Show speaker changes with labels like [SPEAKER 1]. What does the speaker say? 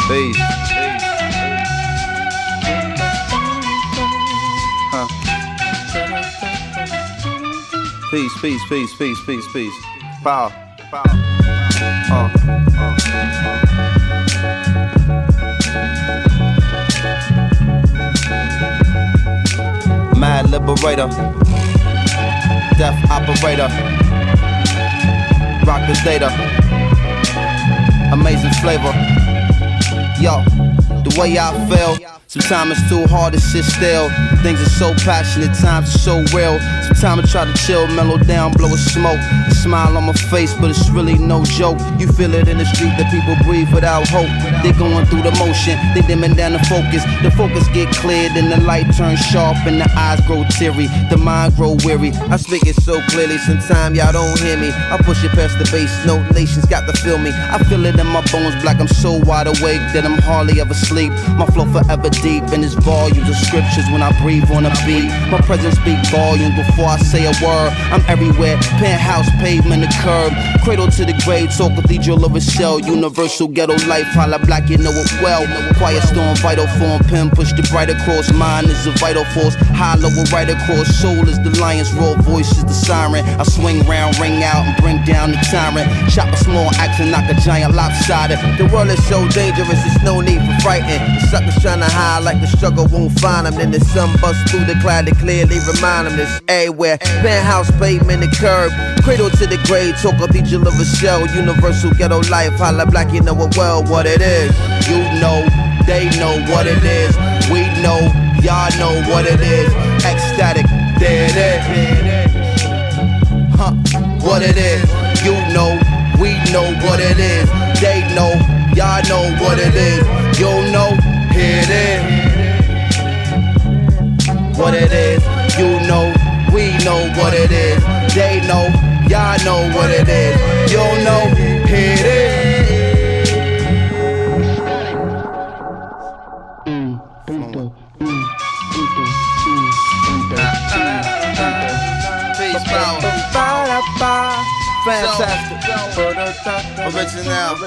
[SPEAKER 1] Peace. Peace. Power. Mad liberator, death operator, rock the data, amazing flavor. Yo, the way I feel, sometimes it's too hard to sit still. Things are so passionate, times are so real. Sometimes I try to chill, mellow down, blow a smoke. A smile on my face, but it's really no joke. You feel it in the street that people breathe without hope. They going through the motion, they dimming down the focus. The focus get cleared and the light turns sharp and the eyes grow teary, the mind grow weary. I speak it so clearly, sometimes y'all don't hear me. I push it past the bass note, nations got to feel me. I feel it in my bones, black, I'm so wide awake that I'm hardly ever sleep. My flow forever deep in its volumes of scriptures when I breathe on a beat. My presence speak volumes before I say a word. I'm everywhere, penthouse, pavement, the curb. Cradle to the grave, talk cathedral of a shell. Universal ghetto life, holla black, you know it well. Quiet storm, vital form, pen push the bright across. Mind is a vital force, hollow right across. Soul is the lion's roar, voice is the siren. I swing round, ring out and bring down the tyrant. Chop a small axe and knock a giant lopsided. The world is so dangerous, there's no need for frightened. The suckers trying to hide like the struggle won't find them. Then the sun busts through the cloud to clearly remind them this everywhere. Penthouse, pavement, the curb. Cradle to the grave, talk cathedral of a shell. Universal ghetto life, holla black, you know it well what it is. You know, they know what it is. We know, y'all know what it is. Ecstatic, there it is. Huh, what it is. You know, we know what it is. They know, y'all know what it is. You know, here it is. What it is, you know, we know what it is. They know, y'all know what it is. You know, here it is. Peace, power. Fantastic. Original.